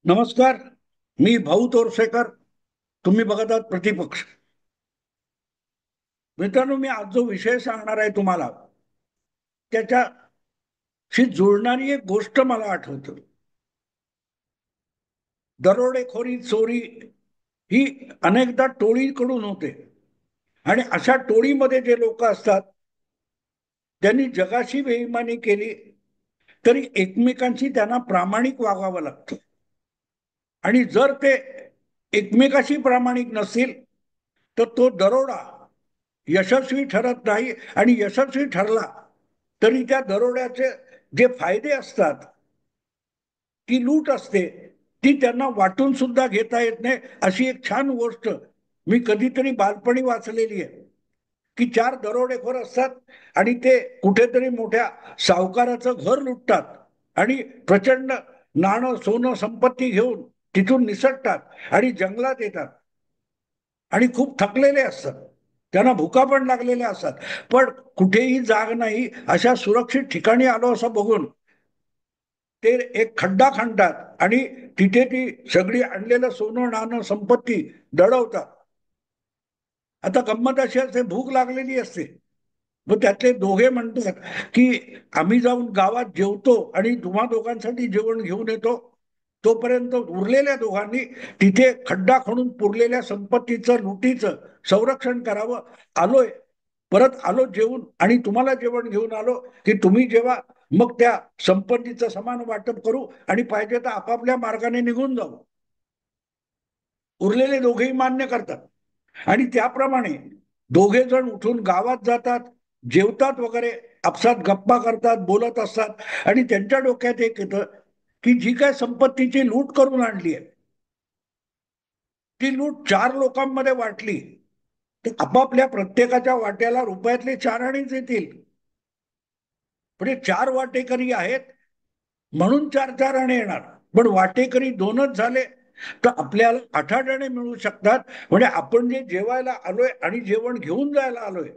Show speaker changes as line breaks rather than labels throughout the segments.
नमस्कार. मी भाऊ तोरसेकर. तुम्ही बघत आहात प्रतिपक्ष. मित्रांनो, मी आज जो विषय सांगणार आहे तुम्हाला त्याच्याशी जुळणारी एक गोष्ट मला आठवतं. दरोडेखोरी, चोरी ही अनेकदा टोळीकडून होते आणि अशा टोळीमध्ये जे लोक असतात त्यांनी जगाशी बेईमानी केली तरी एकमेकांशी त्यांना प्रामाणिक वागावं लागतं. आणि जर ते एकमेकाशी प्रामाणिक नसतील तर तो दरोडा यशस्वी ठरत नाही. आणि यशस्वी ठरला तरी त्या दरोड्याचे जे फायदे असतात, ती लूट असते, ती त्यांना वाटून सुद्धा घेता येत नाही. अशी एक छान गोष्ट मी कधीतरी बालपणी वाचलेली आहे की चार दरोडेखोर असतात आणि ते कुठेतरी मोठ्या सावकाराचं घर लुटतात आणि प्रचंड नाणं सोनं संपत्ती घेऊन तिथून निसटतात आणि जंगलात येतात आणि खूप थकलेले असतात. त्यांना भुका पण लागलेल्या असतात. पण कुठेही जाग नाही अशा सुरक्षित ठिकाणी आलो असं बघून ते एक खड्डा खणतात आणि तिथे ती सगळी आणलेलं सोनं नाणं संपत्ती दडवतात. आता गंमत अशी असते, भूक लागलेली असते. मग त्यातले दोघे म्हणतात की आम्ही जाऊन गावात जेवतो आणि तुम्हा दोघांसाठी जेवण घेऊन येतो. तोपर्यंत उरलेल्या दोघांनी तिथे खड्डा खणून पुरलेल्या संपत्तीचं लुटीचं संरक्षण करावं. आलोय, परत आलो जेवून आणि तुम्हाला जेवण घेऊन आलो की तुम्ही जेव्हा, मग त्या संपत्तीचं समान वाटप करू आणि पाहिजे तर आपापल्या मार्गाने निघून जाऊ. उरलेले दोघेही मान्य करतात आणि त्याप्रमाणे दोघे जण उठून गावात जातात, जेवतात वगैरे, आपसात गप्पा करतात, बोलत असतात. आणि त्यांच्या डोक्यात एक येतं की जी काय संपत्तीची लूट करून आणली आहे ती लूट चार लोकांमध्ये वाटली तर आपापल्या प्रत्येकाच्या वाट्याला रुपयातले चार आणीच येतील. पण हे चार वाटेकरी आहेत म्हणून चार चार आणे येणार. पण वाटेकरी दोनच झाले तर आपल्याला आठ आठ आणे मिळू शकतात. म्हणजे आपण जे जेवायला आलोय आणि जेवण घेऊन जायला आलोय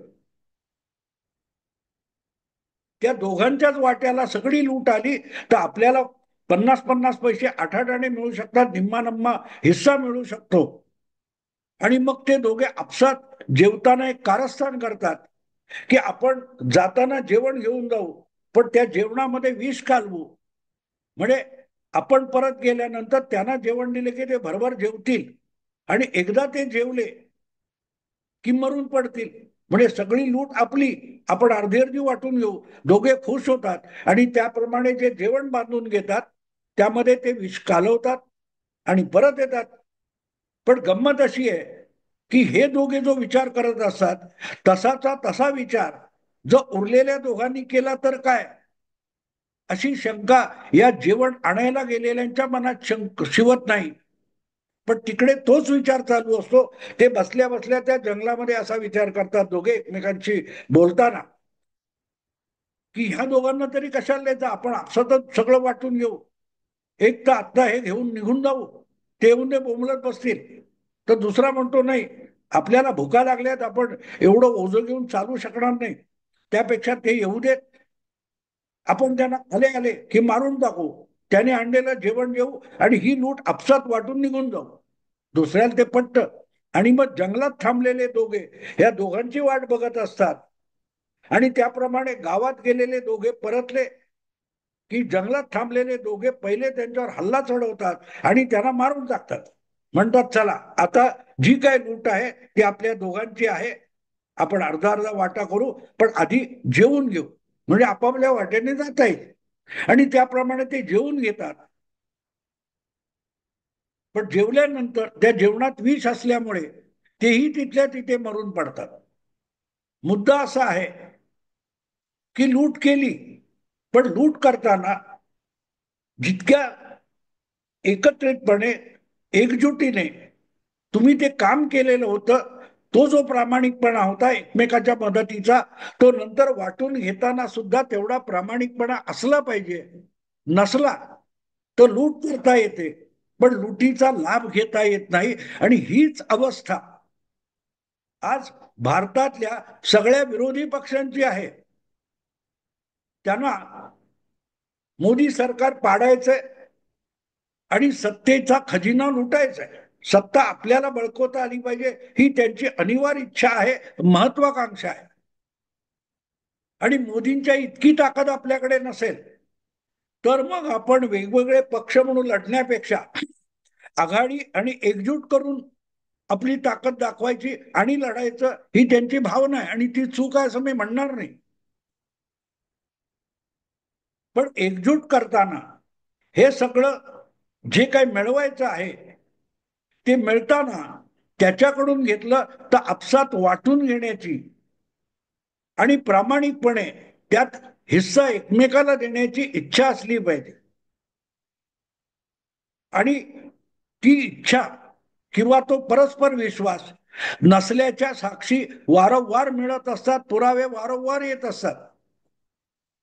त्या दोघांच्याच वाट्याला सगळी लूट आली तर आपल्याला पन्नास पन्नास पैसे आठ आठ आणे मिळू शकतात. निम्मा नम्मा हिस्सा मिळू शकतो. आणि मग ते दोघे आपसात जेवताना एक कारस्थान करतात की आपण जाताना जेवण घेऊन जाऊ पण त्या जेवणामध्ये विष घालवू. म्हणजे आपण परत गेल्यानंतर त्यांना जेवण दिले की ते भरभर जेवतील आणि एकदा ते जेवले की मरून पडतील. म्हणजे सगळी लूट आपली, आपण अर्धी अर्धी वाटून घेऊ. दोघे खुश होतात आणि त्याप्रमाणे जे जेवण बांधून घेतात त्यामध्ये ते विष कालवतात आणि परत येतात. पण गंमत अशी आहे की हे दोघे जो विचार करत असतात तसाचा तसा विचार जो उरलेल्या दोघांनी केला तर काय, अशी शंका या जेवण आणायला गेलेल्यांच्या मनात शिवत नाही. पण तिकडे तोच विचार चालू असतो. ते बसल्या बसल्या त्या जंगलामध्ये असा विचार करतात दोघे एकमेकांशी बोलताना की ह्या दोघांना तरी कशाला द्यायचं, आपण आपसातच सगळं वाटून घेऊ. एक तर आता हे घेऊन निघून जाऊ, ते येऊन ते बोंबलत बसतील. तर दुसरा म्हणतो नाही, आपल्याला भुका लागल्यात, आपण एवढं ओझं घेऊन चालू शकणार नाही, त्यापेक्षा ते येऊ देत, आपण त्यांना आले आले की मारून टाकू, त्याने आणलेलं जेवण जेवू आणि ही लूट आपसात वाटून निघून जाऊ. दुसऱ्याला ते पटत आणि मग जंगलात थांबलेले दोघे या दोघांची वाट बघत असतात. आणि त्याप्रमाणे गावात गेलेले दोघे परतले की जंगलात थांबलेले दोघे पहिले त्यांच्यावर हल्ला चढवतात आणि त्यांना मारून टाकतात. म्हणतात चला आता जी काय लूट आहे ती आपल्या दोघांची आहे, आपण अर्धा अर्धा वाटा करू पण आधी जेवून घेऊ म्हणजे आपापल्या वाटेने जाता येईल. आणि त्याप्रमाणे ते जेवून घेतात. पण जेवल्यानंतर त्या जेवणात विष असल्यामुळे तेही तिथल्या तिथे मरून पडतात. मुद्दा असा आहे की लूट केली, पण लूट करताना जितक्या एकत्रितपणे, एकजुटीने तुम्ही ते काम केलेलं होतं, तो जो प्रामाणिकपणा होता एकमेकाच्या मदतीचा, तो नंतर वाटून घेताना सुद्धा तेवढा प्रामाणिकपणा असला पाहिजे. नसला तर लूट करता येते पण लुटीचा लाभ घेता येत नाही. आणि हीच अवस्था आज भारतातल्या सगळ्या विरोधी पक्षांची आहे. त्यांना मोदी सरकार पाडायचंय आणि सत्तेचा खजिना लुटायचा आहे. सत्ता आपल्याला बळकवता आली पाहिजे ही त्यांची अनिवार्य इच्छा आहे, महत्वाकांक्षा आहे. आणि मोदींच्या इतकी ताकद आपल्याकडे नसेल तर मग आपण वेगवेगळे पक्ष म्हणून लढण्यापेक्षा आघाडी आणि एकजूट करून आपली ताकद दाखवायची आणि लढायचं ही त्यांची भावना आहे आणि ती चूक आहे असं मी म्हणणार नाही. पण एकजूट करताना हे सगळं जे काही मिळवायचं आहे ते मिळताना त्याच्याकडून घेतलं तर आपसात वाटून घेण्याची आणि प्रामाणिकपणे त्यात हिस्सा एकमेकाला देण्याची इच्छा असली पाहिजे. आणि ती इच्छा किंवा तो परस्पर विश्वास नसल्याच्या साक्षी वारंवार मिळत असतात, पुरावे वारंवार येत असतात.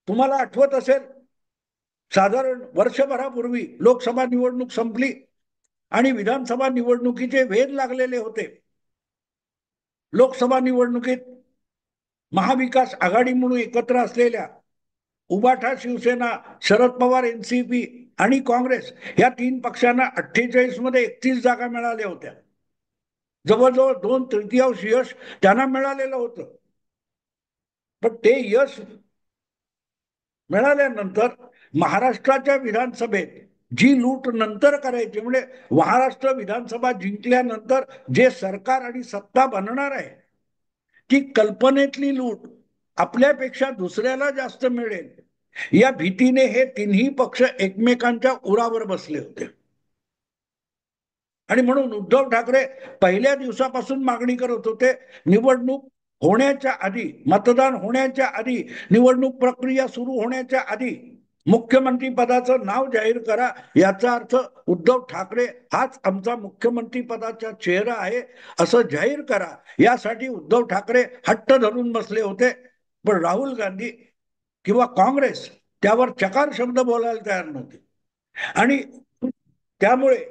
तुम्हाला आठवत असेल साधारण वर्षभरापूर्वी लोकसभा निवडणूक संपली आणि विधानसभा निवडणुकीचे वेध लागलेले होते. लोकसभा निवडणुकीत महाविकास आघाडी म्हणून एकत्र असलेल्या उबाठा शिवसेना, शरद पवार एनसीपी आणि काँग्रेस या तीन पक्षांना 48 मध्ये 31 जागा मिळाल्या होत्या. जवळजवळ 2/3 यश त्यांना मिळालेलं होतं. पण ते यश मिळाल्यानंतर महाराष्ट्राच्या विधानसभेत जी लूट नंतर करायची म्हणजे महाराष्ट्र विधानसभा जिंकल्यानंतर जे सरकार आणि सत्ता बनणार आहे ती कल्पनेतली लूट आपल्यापेक्षा दुसऱ्याला जास्त मिळेल या भीतीने हे तिन्ही पक्ष एकमेकांच्या उरावर बसले होते. आणि म्हणून उद्धव ठाकरे पहिल्या दिवसापासून मागणी करत होते निवडणूक होण्याच्या आधी, मतदान होण्याच्या आधी, निवडणूक प्रक्रिया सुरू होण्याच्या आधी मुख्यमंत्री पदाचं नाव जाहीर करा. याचा अर्थ उद्धव ठाकरे हाच आमचा मुख्यमंत्री पदाचा चेहरा आहे असं जाहीर करा. यासाठी उद्धव ठाकरे हट्ट धरून बसले होते. पण राहुल गांधी किंवा काँग्रेस त्यावर चकार शब्द बोलायला तयार नव्हते. आणि त्यामुळे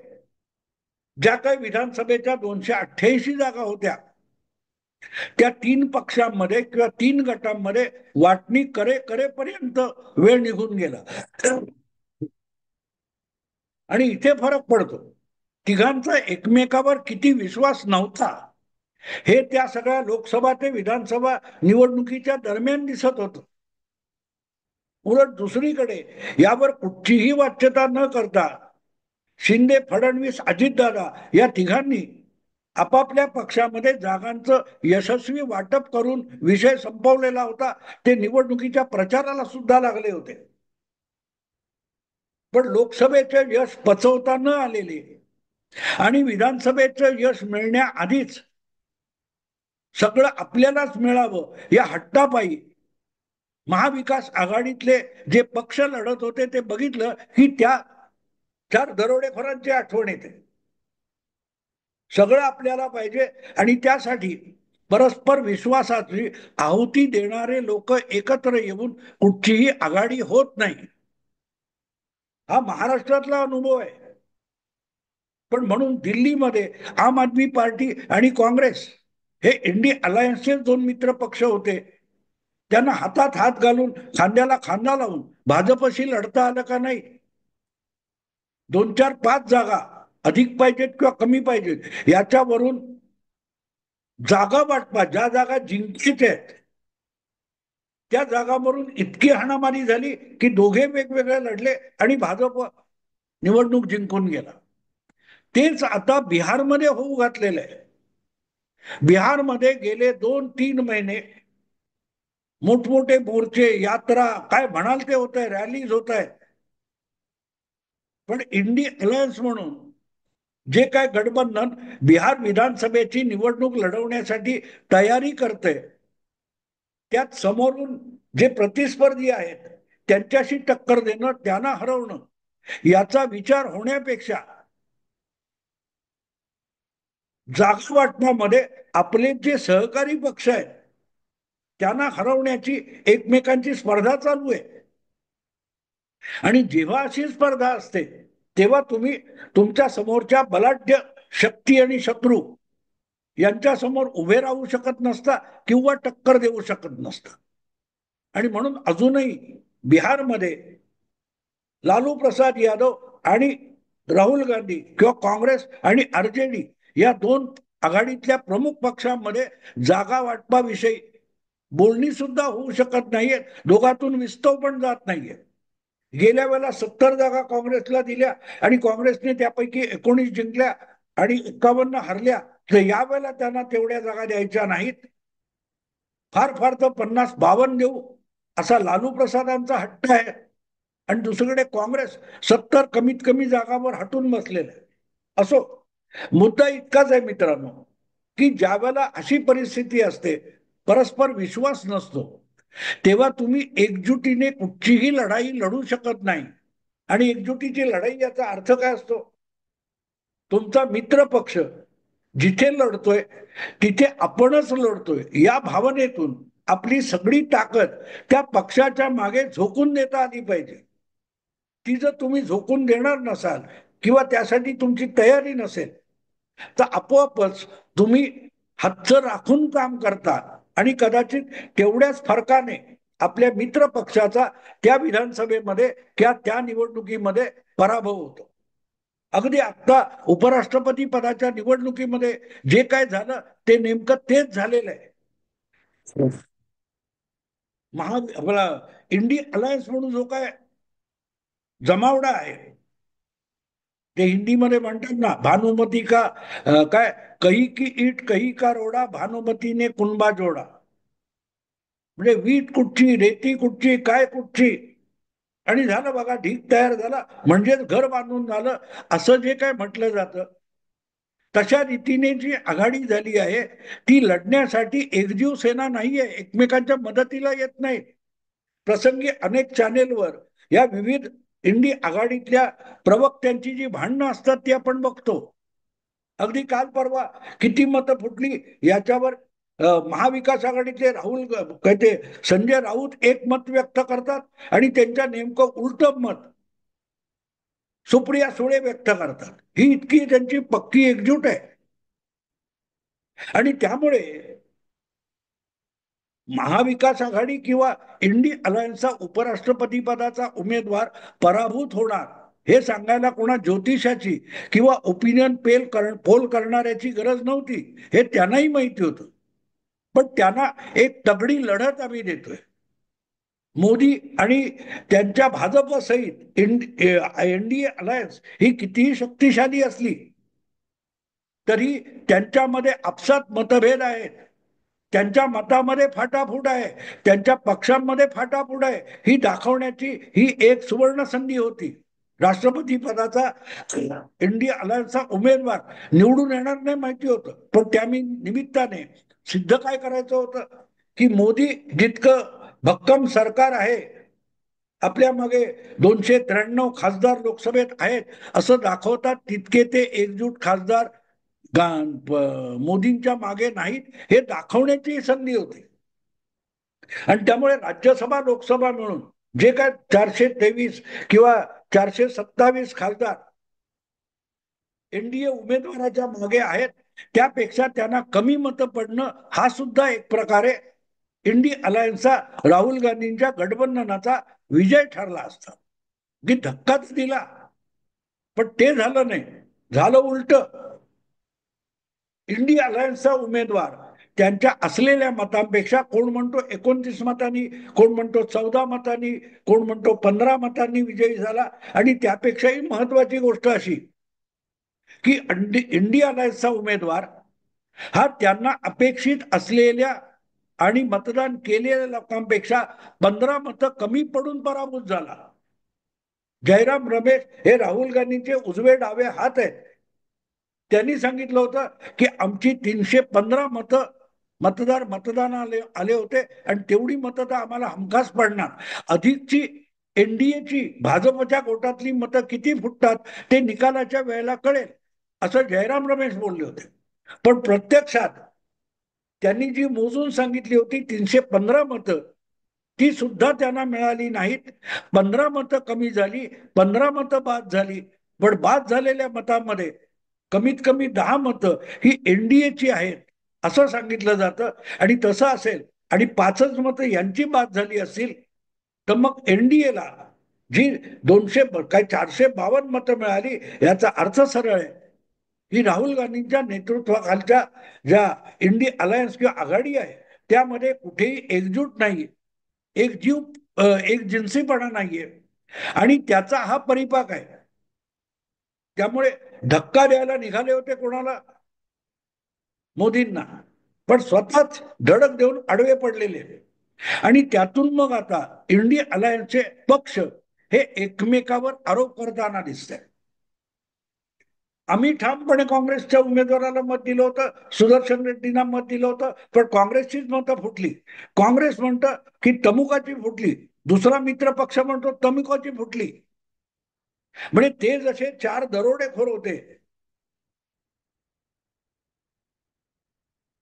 ज्या काही विधानसभेच्या 288 जागा होत्या त्या तीन पक्षांमध्ये किंवा तीन गटांमध्ये वाटणी करेपर्यंत वेळ निघून गेला. आणि इथे फरक पडतो तिघांचा एकमेकावर किती विश्वास नव्हता हे त्या सगळ्या लोकसभा ते विधानसभा निवडणुकीच्या दरम्यान दिसत होतं. उलट दुसरीकडे यावर कुठचीही वाच्यता न करता शिंदे, फडणवीस, अजितदादा या तिघांनी आपापल्या पक्षामध्ये जागांचं यशस्वी वाटप करून विषय संपवलेला होता. ते निवडणुकीच्या प्रचाराला सुद्धा लागले होते. पण लोकसभेचे यश पचवता न आलेले आणि विधानसभेचं यश मिळण्याआधीच सगळं आपल्यालाच मिळावं या हट्टापायी महाविकास आघाडीतले जे पक्ष लढत होते ते बघितलं की त्या चार दरोडेखोरांची आठवण येते. सगळं आपल्याला पाहिजे आणि त्यासाठी परस्पर विश्वासाची आहुती देणारे लोक एकत्र येऊन कुठचीही आघाडी होत नाही. हा महाराष्ट्रातला अनुभव आहे. पण म्हणून दिल्लीमध्ये आम आदमी पार्टी आणि काँग्रेस हे इंडिया अलायन्सचे दोन मित्र पक्ष होते. त्यांना हातात हात घालून खांद्याला खांदा लावून भाजपशी लढता आलं का नाही. 2-4-5 जागा अधिक पाहिजेत किंवा कमी पाहिजेत याच्यावरून जागा वाटपा ज्या जागा जिंकायच्या आहेत त्या जागावरून इतकी हाणामारी झाली की दोघे वेगवेगळे लढले आणि भाजप निवडणूक जिंकून गेला. तेच आता बिहारमध्ये होऊ घातलेलं आहे. बिहारमध्ये गेले 2-3 महिने मोठमोठे मोर्चे, यात्रा, काय म्हणाल ते होत आहे, रॅलीज होत आहेत. पण इंडी अलायन्स म्हणून जे काय गठबंधन बिहार विधानसभेची निवडणूक लढवण्यासाठी तयारी करते त्यात समोरून जे प्रतिस्पर्धी आहेत त्यांच्याशी टक्कर देणं, त्यांना हरवणं याचा विचार होण्यापेक्षा जागा वाटण्यामध्ये आपले जे सहकारी पक्ष आहेत त्यांना हरवण्याची एकमेकांची स्पर्धा चालू आहे. आणि जेव्हा अशी स्पर्धा असते तेव्हा तुम्ही तुमच्या समोरच्या बलाढ्य शक्ती आणि शत्रू यांच्या समोर उभे राहू शकत नसता किंवा टक्कर देऊ शकत नसता. आणि म्हणून अजूनही बिहारमध्ये लालू प्रसाद यादव आणि राहुल गांधी किंवा काँग्रेस आणि आरजेडी या दोन आघाडीतल्या प्रमुख पक्षांमध्ये जागा वाटपाविषयी बोलणी सुद्धा होऊ शकत नाहीये. दोघातून विस्तव पण जात नाहीये. गेल्या वेळेला 70 जागा काँग्रेसला दिल्या आणि काँग्रेसने त्यापैकी 19 जिंकल्या आणि 51 हरल्या. तर यावेळेला त्यांना तेवढ्या जागा द्यायच्या नाहीत. फार फार तर 50-52 देऊ असा लालू प्रसादांचा हट्ट आहे. आणि दुसरीकडे काँग्रेस 70 कमीत कमी जागांवर हटून बसलेलं आहे. असो, मुद्दा इतकाच आहे मित्रांनो, की ज्या वेळेला अशी परिस्थिती असते, परस्पर विश्वास नसतो, तेव्हा तुम्ही एकजुटीने कुठचीही लढाई लढू शकत नाही. आणि एकजुटीची लढाई याचा अर्थ काय असतो? तुमचा मित्र पक्ष जिथे लढतोय तिथे आपणच लढतोय या भावनेतून आपली सगळी ताकद त्या पक्षाच्या मागे झोकून देता आली पाहिजे. ती जर तुम्ही झोकून देणार नसाल किंवा त्यासाठी तुमची तयारी नसेल, तर आपोआपच तुम्ही हातचं राखून काम करता आणि कदाचित तेवढ्याच फरकाने आपल्या मित्र पक्षाचा त्या विधानसभेमध्ये किंवा त्या निवडणुकीमध्ये पराभव होतो. अगदी आता उपराष्ट्रपती पदाच्या निवडणुकीमध्ये जे काय झालं ते नेमकं तेच झालेलं आहे. आपला इंडी अलायन्स म्हणून जो काय जमावडा आहे, ते हिंदीमध्ये म्हणतात ना, भानुमती का काय, कही की ईट कही का रोडा, भानुमतीने कुणबा जोडा. म्हणजे वीट कुठची, रेती कुठची, काय कुठची, आणि झालं बघा, ढीक तयार झाला म्हणजेच घर बांधून झालं, असं जे काय म्हटलं जातं. तशा रीतीने जी आघाडी झाली आहे ती लढण्यासाठी एकजीव सेना नाहीये, एकमेकांच्या मदतीला येत नाही. प्रसंगी अनेक चॅनेलवर या विविध इंडी आघाडीतल्या प्रवक्त्यांची जी भांडणं असतात ती आपण बघतो. अगदी काल परवा किती मतं फुटली याच्यावर महाविकास आघाडीतले राहुल काय ते संजय राऊत एक मत व्यक्त करतात आणि त्यांच्या नेमकं उलट मत सुप्रिया सुळे व्यक्त करतात. ही इतकी त्यांची पक्की एकजूट आहे. आणि त्यामुळे महाविकास आघाडी किंवा इंडी अलायन्सचा उपराष्ट्रपती पदाचा उमेदवार पराभूत होणार हे सांगायला कोणा ज्योतिषाची किंवा ओपिनियन पोल करणाऱ्याची गरज नव्हती. हे त्यांनाही माहिती होतं. पण त्यांना एक तगडी लढत आम्ही देतोय. मोदी आणि त्यांच्या भाजप सहित एनडीए अलायन्स ही कितीही शक्तिशाली असली तरी त्यांच्यामध्ये आपसात मतभेद आहेत. त्यांच्या मतामध्ये फाटाफूट आहे, त्यांच्या पक्षांमध्ये फाटाफूट आहे, ही दाखवण्याची ही एक सुवर्ण संधी होती. राष्ट्रपती पदाचा इंडिया अलायन्सचा उमेदवार निवडून येणार नाही माहिती होतं, पण त्या निमित्ताने सिद्ध काय करायचं होतं की मोदी जितकं भक्कम सरकार आहे, आपल्या मागे 293 खासदार लोकसभेत आहेत असं दाखवतात, तितके ते एकजूट खासदार मोदींच्या मागे नाहीत हे दाखवण्याची संधी होती. आणि त्यामुळे राज्यसभा लोकसभा मिळून जे काय 423 किंवा 427 खासदार एनडीए उमेदवाराच्या मागे आहेत, त्यापेक्षा त्यांना कमी मतं पडणं हा सुद्धा एक प्रकारे इंडी अलायन्सचा राहुल गांधींच्या गठबंधनाचा विजय ठरला असता. की धक्काच दिला, पण ते झालं नाही. झालं उलट. इंडिया अलायन्सचा उमेदवार त्यांच्या असलेल्या मतांपेक्षा कोण म्हणतो 29 मतांनी, कोण म्हणतो 14 मतांनी, कोण म्हणतो 15 मतांनी विजयी झाला. आणि त्यापेक्षाही महत्वाची गोष्ट अशी की इंडिया अलायन्सचा उमेदवार हा त्यांना अपेक्षित असलेल्या आणि मतदान केलेल्या लोकांपेक्षा 15 मतं कमी पडून पराभूत झाला. जयराम रमेश हे राहुल गांधींचे उजवे डावे हात आहेत. त्यांनी सांगितलं होतं की आमची 315 मतं मतदान आले होते आणि तेवढी मतं तर आम्हाला हमखास पडणार. अधिकची एनडीएची भाजपच्या गोटातली मतं किती फुटतात ते निकालाच्या वेळेला कळेल, असं जयराम रमेश बोलले होते. पण प्रत्यक्षात त्यांनी जी मोजून सांगितली होती 315 मतं, ती सुद्धा त्यांना मिळाली नाहीत. 15 मतं कमी झाली, 15 मतं बाद झाली. पण बाद झालेल्या मतांमध्ये कमीत कमी 10 मतं ही एनडीएची आहेत असं सांगितलं जातं. आणि तसं असेल आणि 5च मतं यांची बाद झाली असतील तर मग एनडीएला जी 452 मतं मिळाली, याचा अर्थ सरळ आहे, ही राहुल गांधींच्या नेतृत्वाखालच्या ज्या इंडी अलायन्स किंवा आघाडी आहे त्यामध्ये कुठेही एकजूट नाही, एक जीव एक जिन्सीपणा नाहीये, आणि त्याचा हा परिपाक आहे. त्यामुळे धक्का द्यायला निघाले होते कोणाला? मोदींना. पण स्वतःच धडक देऊन आडवे पडलेले. आणि त्यातून मग आता इंडिया अलायन्सचे पक्ष हे एकमेकावर आरोप करताना दिसत. आम्ही ठामपणे काँग्रेसच्या उमेदवाराला मत दिलं होतं, सुदर्शन रेड्डींना मत दिलं होतं, पण काँग्रेसचीच मतं फुटली. काँग्रेस म्हणतं की तमुकाची फुटली, दुसरा मित्र पक्ष म्हणतो तमुकाची फुटली. म्हणजे ते जसे 4 दरोडेखोर होते,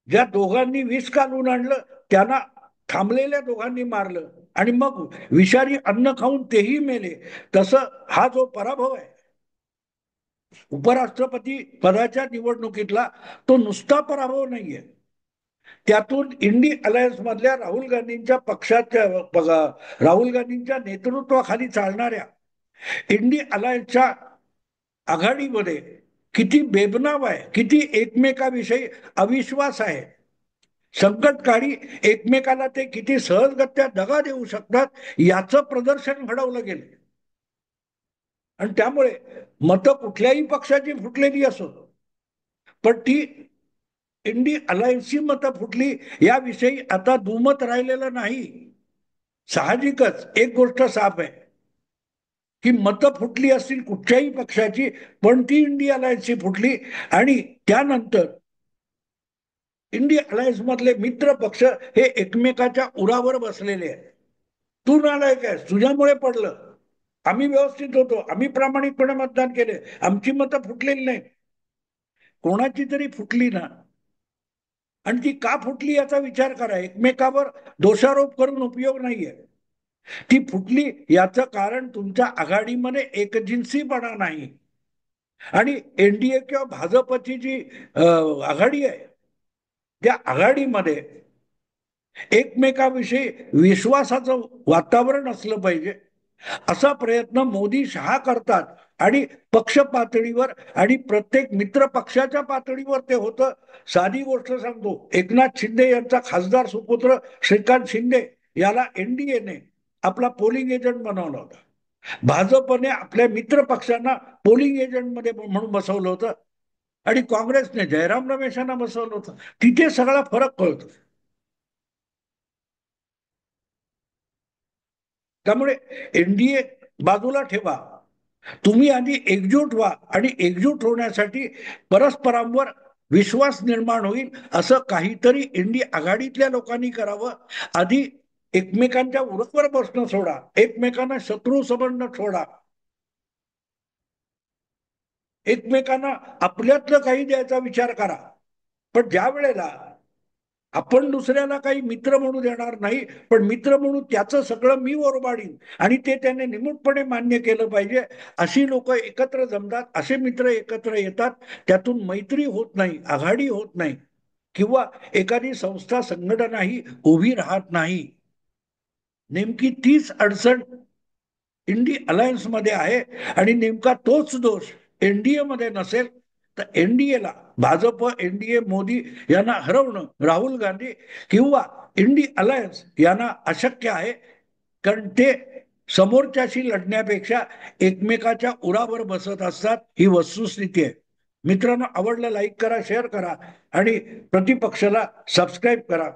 ज्या दोघांनी विष काढून आणलं त्यांना थांबलेल्या दोघांनी मारलं आणि मग विषारी अन्न खाऊन तेही मेले, तसं हा जो पराभव आहे उपराष्ट्रपती पदाच्या निवडणुकीतला, तो नुसता पराभव नाहीये. त्यातून इंडी अलायन्स मधल्या राहुल गांधींच्या पक्षाच्या राहुल गांधींच्या नेतृत्वाखाली चालणाऱ्या इंडी अलायन्सच्या आघाडीमध्ये किती बेबनाव आहे, किती एकमेकाविषयी अविश्वास आहे, संकटकाळी एकमेकाला ते किती सहजगत्या दगा देऊ शकतात याचं प्रदर्शन घडवलं गेलं. आणि त्यामुळे मतं कुठल्याही पक्षाची फुटलेली असो, पण ती इंडी अलायन्सची मतं फुटली याविषयी आता दुमत राहिलेलं नाही. साहजिकच एक गोष्ट साफ आहे की मतं फुटली असतील कुठच्याही पक्षाची, पण ती इंडी अलायन्सची फुटली. आणि त्यानंतर इंडिया अलायन्स मधले मित्र पक्ष हे एकमेकाच्या उरावर बसलेले आहेत. तू नालायक आहेस, तुझ्यामुळे पडलं, आम्ही व्यवस्थित होतो, आम्ही प्रामाणिकपणे मतदान केले, आमची मतं फुटलेली नाही. कोणाची तरी फुटली ना, आणि ती का फुटली याचा विचार करा. एकमेकावर दोषारोप करून उपयोग नाहीये. ती फुटली याचं कारण तुमच्या आघाडीमध्ये एकजिन्सीपणा नाही. आणि एनडीए किंवा भाजपची जी आघाडी आहे त्या आघाडीमध्ये एकमेकाविषयी विश्वासाचं वातावरण असलं पाहिजे, असा प्रयत्न मोदी शहा करतात. आणि पक्ष पातळीवर आणि प्रत्येक मित्र पक्षाच्या पातळीवर ते होतं. साधी गोष्ट सांगतो, एकनाथ शिंदे यांचा खासदार सुपुत्र श्रीकांत शिंदे याला एनडीएने आपला पोलिंग एजंट बनवला होता. भाजपने आपल्या मित्र पक्षांना पोलिंग एजंट मध्ये म्हणून बसवलं होतं, आणि काँग्रेसने जयराम रमेशांना बसवलं होतं. तिथे सगळा फरक कळतो. त्यामुळे एनडीए बाजूला ठेवा, तुम्ही आधी एकजूट व्हा, आणि एकजूट होण्यासाठी परस्परांवर विश्वास निर्माण होईल असं काहीतरी इंडी आघाडीतल्या लोकांनी करावं. आधी एकमेकांच्या उरावर बसणं सोडा, एकमेकांना शत्रू समजणं सोडा, एकमेकांना आपल्यातलं काही द्यायचा विचार करा. पण ज्या वेळेला आपण दुसऱ्याला काही मित्र म्हणू देणार नाही, पण मित्र म्हणून त्याचं सगळं मी ओरबाडीन आणि ते त्याने निमूटपणे मान्य केलं पाहिजे, अशी लोक एकत्र जमतात, असे मित्र एकत्र येतात. त्यातून मैत्री होत नाही, आघाडी होत नाही, किंवा एखादी संस्था संघटना ही उभी राहत नाही. नेमकी तीच अडचण इंडी अलायन्स मध्ये आहे. आणि नेमका तोच दोष एनडीए मध्ये नसेल तर एनडीएला, भाजप, एनडीए, मोदी यांना हरवणं, राहुल गांधी किंवा इंडी अलायन्स यांना अशक्य आहे. कारण ते समोरच्याशी लढण्यापेक्षा एकमेकाच्या उरावर बसत असतात, ही वस्तुस्थिती आहे. मित्रांनो, आवडलं लाईक करा, शेअर करा, आणि प्रतिपक्षाला सबस्क्राईब करा.